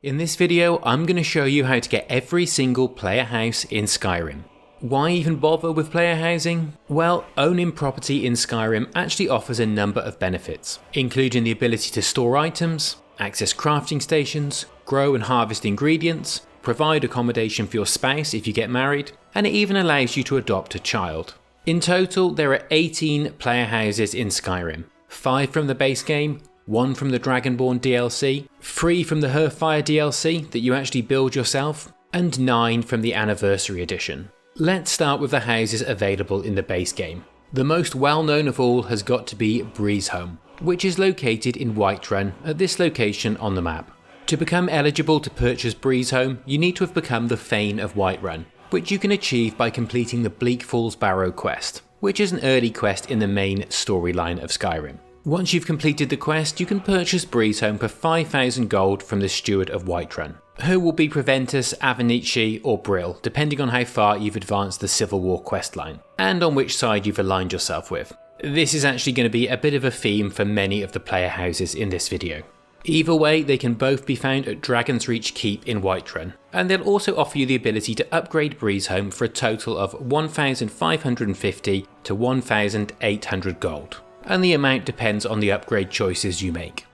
In this video, I'm going to show you how to get every single player house in Skyrim. Why even bother with player housing? Well, owning property in Skyrim actually offers a number of benefits, including the ability to store items, access crafting stations, grow and harvest ingredients, provide accommodation for your spouse if you get married, and it even allows you to adopt a child. In total, there are 18 player houses in Skyrim, 5 from the base game, 1 from the Dragonborn DLC, 3 from the Hearthfire DLC that you actually build yourself, and 9 from the Anniversary Edition. Let's start with the houses available in the base game. The most well known of all has got to be Breezehome, which is located in Whiterun at this location on the map. To become eligible to purchase Breezehome, you need to have become the Thane of Whiterun, which you can achieve by completing the Bleak Falls Barrow quest, which is an early quest in the main storyline of Skyrim. Once you've completed the quest, you can purchase Breezehome for 5,000 gold from the Steward of Whiterun, who will be Preventus, Avenici or Brill, depending on how far you've advanced the Civil War questline, and on which side you've aligned yourself with. This is actually going to be a bit of a theme for many of the player houses in this video. Either way, they can both be found at Dragon's Reach Keep in Whiterun, and they'll also offer you the ability to upgrade Breezehome for a total of 1,550 to 1,800 gold. And the amount depends on the upgrade choices you make.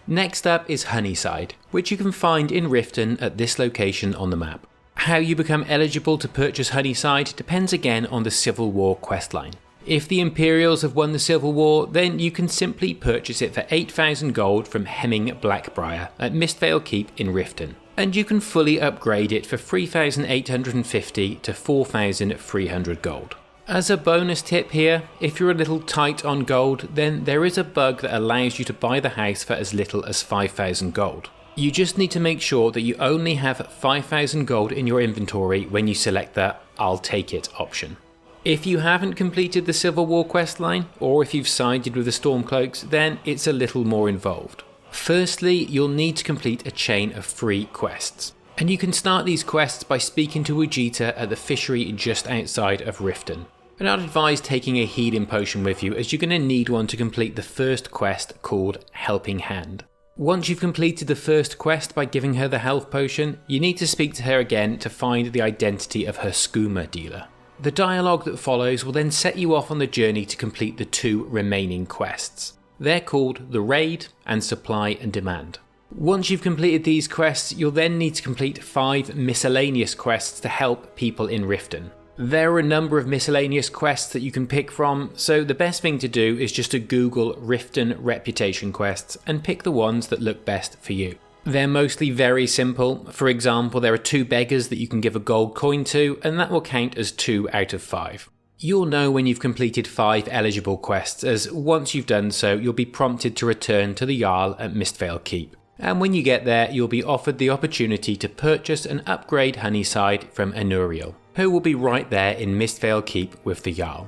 Next up is Honeyside, which you can find in Riften at this location on the map. How you become eligible to purchase Honeyside depends again on the Civil War questline. If the Imperials have won the Civil War, then you can simply purchase it for 8,000 gold from Hemming Blackbriar at Mistvale Keep in Riften, and you can fully upgrade it for 3,850 to 4,300 gold. As a bonus tip here, if you're a little tight on gold, then there is a bug that allows you to buy the house for as little as 5,000 gold. You just need to make sure that you only have 5,000 gold in your inventory when you select the I'll take it option. If you haven't completed the Civil War questline, or if you've sided with the Stormcloaks, then it's a little more involved. Firstly, you'll need to complete a chain of 3 quests. And you can start these quests by speaking to Ujita at the fishery just outside of Riften. And I'd advise taking a healing potion with you, as you're going to need one to complete the first quest called Helping Hand. Once you've completed the first quest by giving her the health potion, you need to speak to her again to find the identity of her skooma dealer. The dialogue that follows will then set you off on the journey to complete the 2 remaining quests. They're called the Raid and Supply and Demand. Once you've completed these quests, you'll then need to complete 5 miscellaneous quests to help people in Riften. There are a number of miscellaneous quests that you can pick from, so the best thing to do is just to Google Riften reputation quests and pick the ones that look best for you. They're mostly very simple. For example, there are 2 beggars that you can give a gold coin to, and that will count as 2 out of 5. You'll know when you've completed 5 eligible quests, as once you've done so, you'll be prompted to return to the Jarl at Mistvale Keep. And when you get there, you'll be offered the opportunity to purchase and upgrade Honeyside from Anuriel, who will be right there in Mistvale Keep with the Jarl.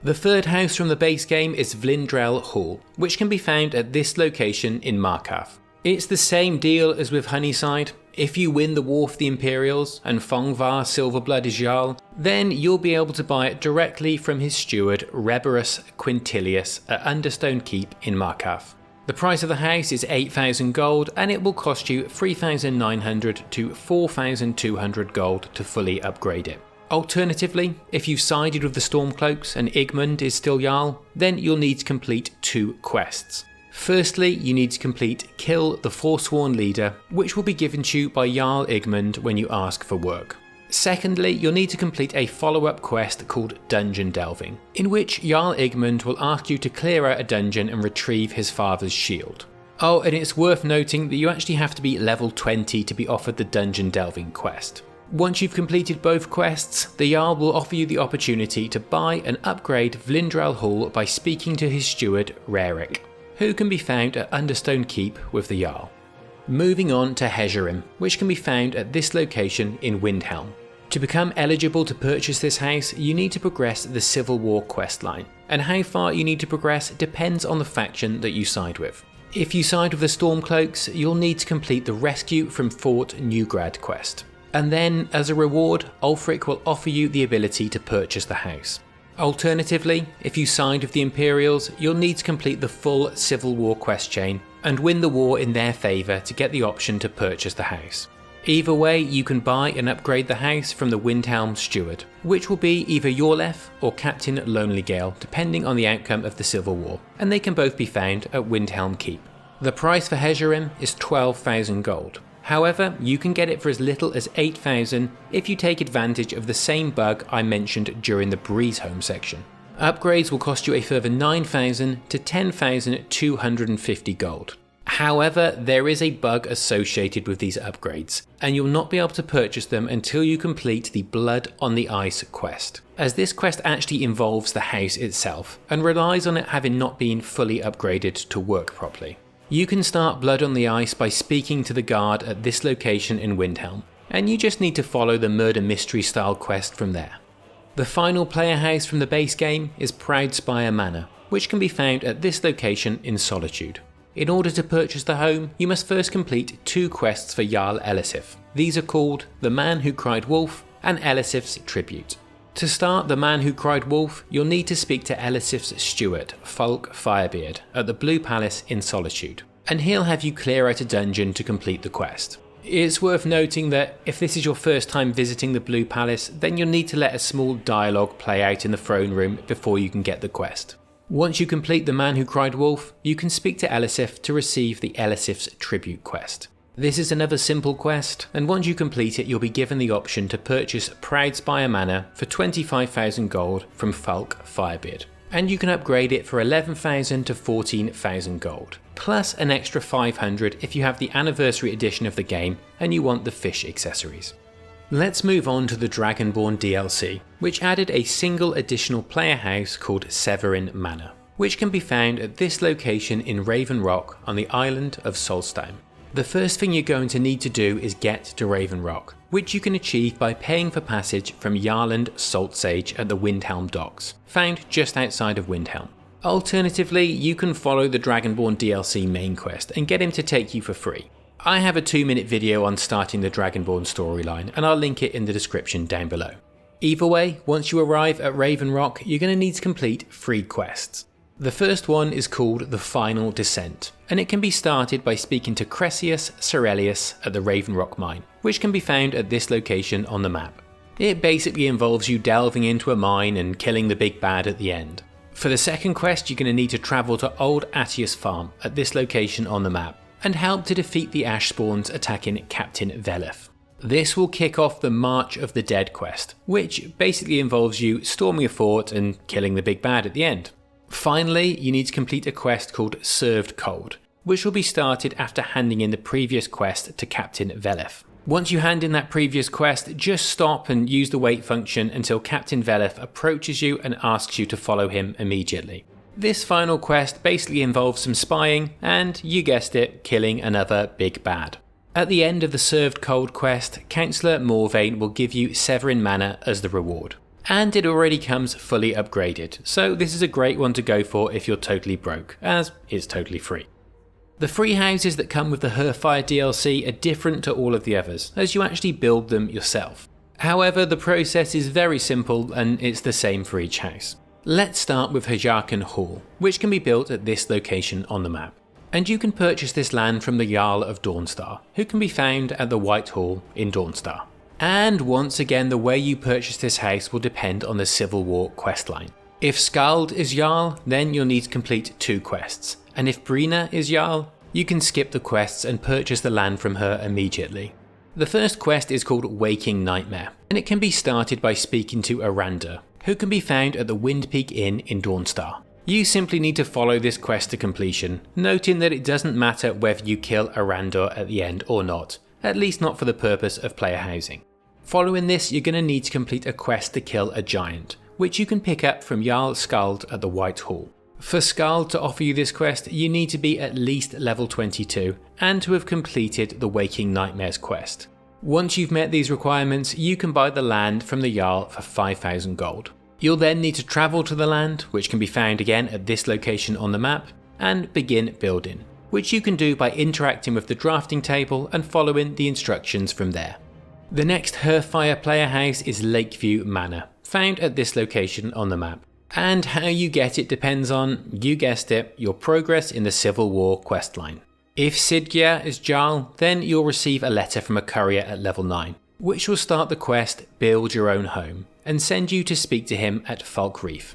The third house from the base game is Vlindrel Hall, which can be found at this location in Markarth. It's the same deal as with Honeyside. If you win the War for the Imperials and Fongvar Silverblood is Jarl, then you'll be able to buy it directly from his steward Reberus Quintilius at Understone Keep in Markarth. The price of the house is 8,000 gold, and it will cost you 3,900 to 4,200 gold to fully upgrade it. Alternatively, if you've sided with the Stormcloaks and Igmund is still Jarl, then you'll need to complete 2 quests. Firstly, you need to complete Kill the Forsworn Leader, which will be given to you by Jarl Igmund when you ask for work. Secondly, you'll need to complete a follow-up quest called Dungeon Delving, in which Jarl Igmund will ask you to clear out a dungeon and retrieve his father's shield. Oh, and it's worth noting that you actually have to be level 20 to be offered the Dungeon Delving quest. Once you've completed both quests, the Jarl will offer you the opportunity to buy and upgrade Vlindrel Hall by speaking to his steward Rarik, who can be found at Understone Keep with the Jarl. Moving on to Hjerim, which can be found at this location in Windhelm. To become eligible to purchase this house, you need to progress the Civil War questline, and how far you need to progress depends on the faction that you side with. If you side with the Stormcloaks, you'll need to complete the Rescue from Fort Newgrad quest, and then, as a reward, Ulfric will offer you the ability to purchase the house. Alternatively, if you side with the Imperials, you'll need to complete the full Civil War quest chain and win the war in their favour to get the option to purchase the house. Either way, you can buy and upgrade the house from the Windhelm Steward, which will be either Yorlef or Captain Lonelygale depending on the outcome of the Civil War, and they can both be found at Windhelm Keep. The price for Hjerim is 12,000 gold. However, you can get it for as little as 8,000 if you take advantage of the same bug I mentioned during the Breezehome section. Upgrades will cost you a further 9,000 to 10,250 gold. However, there is a bug associated with these upgrades, and you'll not be able to purchase them until you complete the Blood on the Ice quest, as this quest actually involves the house itself, and relies on it having not been fully upgraded to work properly. You can start Blood on the Ice by speaking to the guard at this location in Windhelm, and you just need to follow the murder mystery style quest from there. The final player house from the base game is Proudspire Manor, which can be found at this location in Solitude. In order to purchase the home, you must first complete 2 quests for Jarl Elisif. These are called The Man Who Cried Wolf and Elisif's Tribute. To start The Man Who Cried Wolf, you'll need to speak to Elisif's steward, Fulk Firebeard, at the Blue Palace in Solitude, and he'll have you clear out a dungeon to complete the quest. It's worth noting that if this is your first time visiting the Blue Palace, then you'll need to let a small dialogue play out in the throne room before you can get the quest. Once you complete The Man Who Cried Wolf, you can speak to Elisif to receive the Elisif's Tribute quest. This is another simple quest, and once you complete it, you'll be given the option to purchase Proudspire Manor for 25,000 gold from Fulk Firebeard, and you can upgrade it for 11,000 to 14,000 gold, plus an extra 500 if you have the anniversary edition of the game and you want the fish accessories. Let's move on to the Dragonborn DLC, which added a single additional player house called Severin Manor, which can be found at this location in Raven Rock on the island of Solstheim. The first thing you're going to need to do is get to Raven Rock, which you can achieve by paying for passage from Jarland Saltsage at the Windhelm docks, found just outside of Windhelm. Alternatively, you can follow the Dragonborn DLC main quest and get him to take you for free. I have a 2-minute video on starting the Dragonborn storyline, and I'll link it in the description down below. Either way, once you arrive at Raven Rock, you're going to need to complete 3 quests. The first one is called The Final Descent, and it can be started by speaking to Cressius Cerelius at the Raven Rock mine, which can be found at this location on the map. It basically involves you delving into a mine and killing the big bad at the end. For the second quest, you're going to need to travel to Old Atius Farm at this location on the map, and help to defeat the Ash Spawns attacking Captain Veleth. This will kick off the March of the Dead quest, which basically involves you storming a fort and killing the big bad at the end. Finally, you need to complete a quest called Served Cold, which will be started after handing in the previous quest to Captain Veleth. Once you hand in that previous quest, just stop and use the wait function until Captain Veleth approaches you and asks you to follow him immediately. This final quest basically involves some spying and, you guessed it, killing another big bad. At the end of the Served Cold quest, Councillor Morvain will give you Severin Manor as the reward. And it already comes fully upgraded, so this is a great one to go for if you're totally broke, as it's totally free. The free houses that come with the Hearthfire DLC are different to all of the others, as you actually build them yourself. However, the process is very simple and it's the same for each house. Let's start with Heljarchen Hall, which can be built at this location on the map. And you can purchase this land from the Jarl of Dawnstar, who can be found at the White Hall in Dawnstar. And once again, the way you purchase this house will depend on the Civil War questline. If Skald is Jarl, then you'll need to complete 2 quests, and if Brina is Jarl, you can skip the quests and purchase the land from her immediately. The first quest is called Waking Nightmare, and it can be started by speaking to Aranda, who can be found at the Windpeak Inn in Dawnstar. You simply need to follow this quest to completion, noting that it doesn't matter whether you kill Aranda at the end or not, at least not for the purpose of player housing. Following this, you're going to need to complete a quest to kill a giant, which you can pick up from Jarl Skald at the White Hall. For Skald to offer you this quest, you need to be at least level 22 and to have completed the Waking Nightmares quest. Once you've met these requirements, you can buy the land from the Jarl for 5,000 gold. You'll then need to travel to the land, which can be found again at this location on the map, and begin building, which you can do by interacting with the drafting table and following the instructions from there. The next Hearthfire player house is Lakeview Manor, found at this location on the map. And how you get it depends on, you guessed it, your progress in the Civil War questline. If Sidgja is Jarl, then you'll receive a letter from a courier at level 9, which will start the quest Build Your Own Home, and send you to speak to him at Falkreath.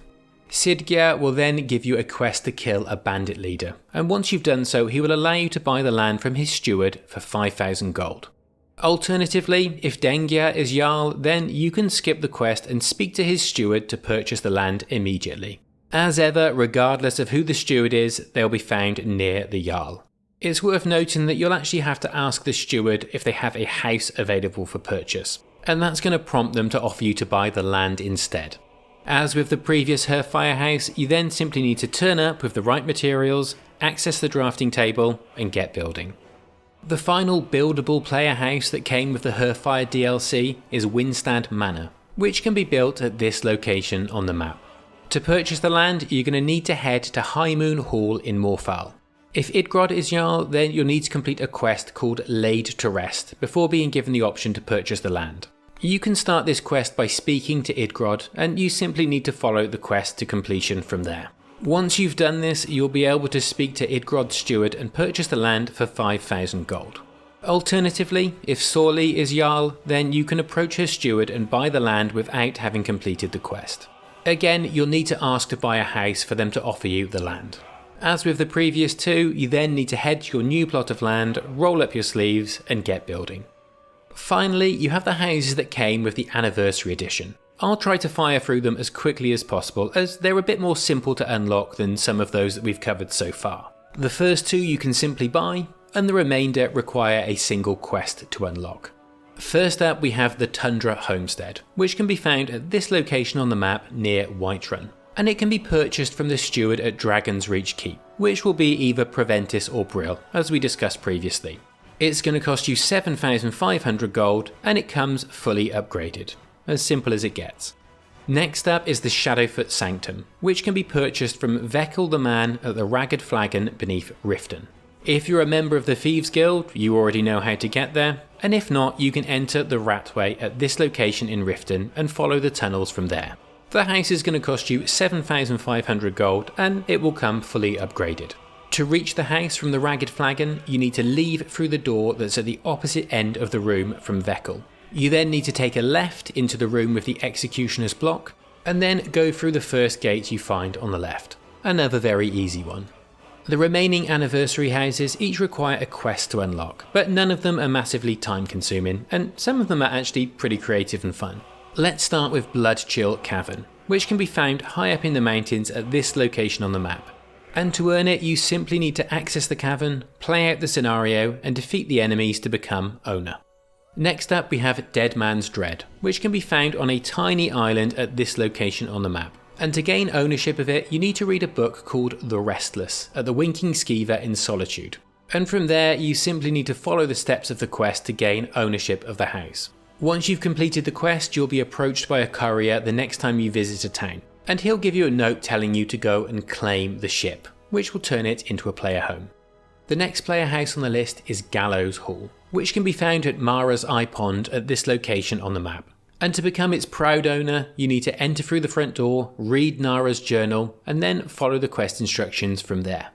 Sidgja will then give you a quest to kill a bandit leader, and once you've done so, he will allow you to buy the land from his steward for 5,000 gold. Alternatively, if Dengja is Jarl, then you can skip the quest and speak to his steward to purchase the land immediately. As ever, regardless of who the steward is, they'll be found near the Jarl. It's worth noting that you'll actually have to ask the steward if they have a house available for purchase, and that's going to prompt them to offer you to buy the land instead. As with the previous Hearthfire house, you then simply need to turn up with the right materials, access the drafting table, and get building. The final buildable player house that came with the Hearthfire DLC is Windstad Manor, which can be built at this location on the map. To purchase the land, you're going to need to head to Highmoon Hall in Morfall. If Idgrod is Jarl, then you'll need to complete a quest called Laid to Rest before being given the option to purchase the land. You can start this quest by speaking to Idgrod, and you simply need to follow the quest to completion from there. Once you've done this, you'll be able to speak to Idgrod's steward and purchase the land for 5,000 gold. Alternatively, if Sorli is Jarl, then you can approach her steward and buy the land without having completed the quest. Again, you'll need to ask to buy a house for them to offer you the land. As with the previous two, you then need to head to your new plot of land, roll up your sleeves, and get building. Finally, you have the houses that came with the Anniversary Edition. I'll try to fire through them as quickly as possible, as they're a bit more simple to unlock than some of those that we've covered so far. The first two you can simply buy, and the remainder require a single quest to unlock. First up, we have the Tundra Homestead, which can be found at this location on the map near Whiterun, and it can be purchased from the steward at Dragon's Reach Keep, which will be either Proventus or Brill, as we discussed previously. It's going to cost you 7,500 gold, and it comes fully upgraded. As simple as it gets. Next up is the Shadowfoot Sanctum, which can be purchased from Vekkel the man at the Ragged Flagon beneath Riften. If you're a member of the Thieves Guild, you already know how to get there, and if not, you can enter the Ratway at this location in Riften and follow the tunnels from there. The house is going to cost you 7,500 gold, and it will come fully upgraded. To reach the house from the Ragged Flagon, you need to leave through the door that's at the opposite end of the room from Vekkel. You then need to take a left into the room with the Executioner's Block, and then go through the first gate you find on the left. Another very easy one. The remaining anniversary houses each require a quest to unlock, but none of them are massively time consuming, and some of them are actually pretty creative and fun. Let's start with Bloodchill Cavern, which can be found high up in the mountains at this location on the map. And to earn it, you simply need to access the cavern, play out the scenario, and defeat the enemies to become owner. Next up, we have Dead Man's Dread, which can be found on a tiny island at this location on the map. And to gain ownership of it, you need to read a book called The Restless at the Winking Skeever in Solitude. And from there, you simply need to follow the steps of the quest to gain ownership of the house. Once you've completed the quest, you'll be approached by a courier the next time you visit a town, and he'll give you a note telling you to go and claim the ship, which will turn it into a player home. The next player house on the list is Gallows Hall, which can be found at Mara's Eye Pond at this location on the map. And to become its proud owner, you need to enter through the front door, read Nara's journal, and then follow the quest instructions from there.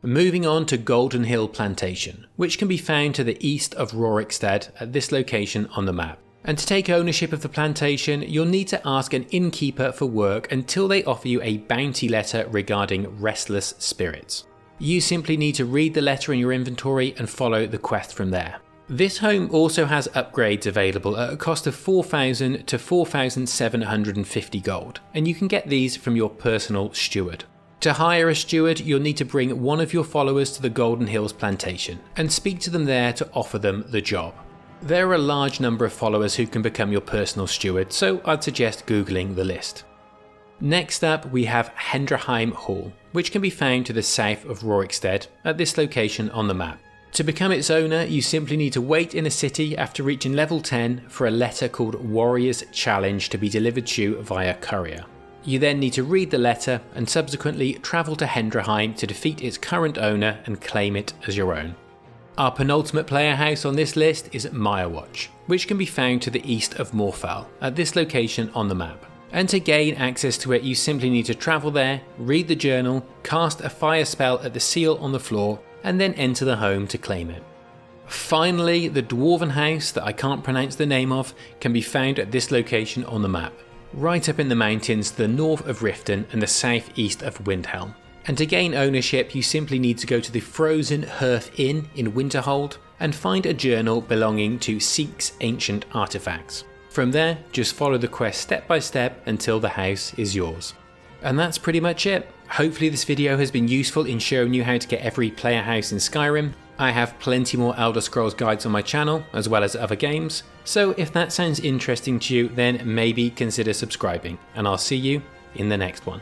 Moving on to Goldenhills Plantation, which can be found to the east of Rorikstead at this location on the map. And to take ownership of the plantation, you'll need to ask an innkeeper for work until they offer you a bounty letter regarding restless spirits. You simply need to read the letter in your inventory and follow the quest from there. This home also has upgrades available at a cost of 4,000 to 4,750 gold, and you can get these from your personal steward. To hire a steward, you'll need to bring one of your followers to the Goldenhills Plantation and speak to them there to offer them the job. There are a large number of followers who can become your personal steward, so I'd suggest googling the list. Next up, we have Hendraheim Hall, which can be found to the south of Rorikstead at this location on the map. To become its owner, you simply need to wait in a city after reaching level 10 for a letter called Warrior's Challenge to be delivered to you via courier. You then need to read the letter and subsequently travel to Hendraheim to defeat its current owner and claim it as your own. Our penultimate player house on this list is Myrwatch, which can be found to the east of Morfall at this location on the map. And to gain access to it, you simply need to travel there, read the journal, cast a fire spell at the seal on the floor, and then enter the home to claim it. Finally, the dwarven house that I can't pronounce the name of can be found at this location on the map, right up in the mountains to the north of Riften and the southeast of Windhelm. And to gain ownership, you simply need to go to the Frozen Hearth Inn in Winterhold and find a journal belonging to Seek's Ancient Artifacts. From there, just follow the quest step by step until the house is yours. And that's pretty much it. Hopefully this video has been useful in showing you how to get every player house in Skyrim. I have plenty more Elder Scrolls guides on my channel, as well as other games, so if that sounds interesting to you, then maybe consider subscribing, and I'll see you in the next one.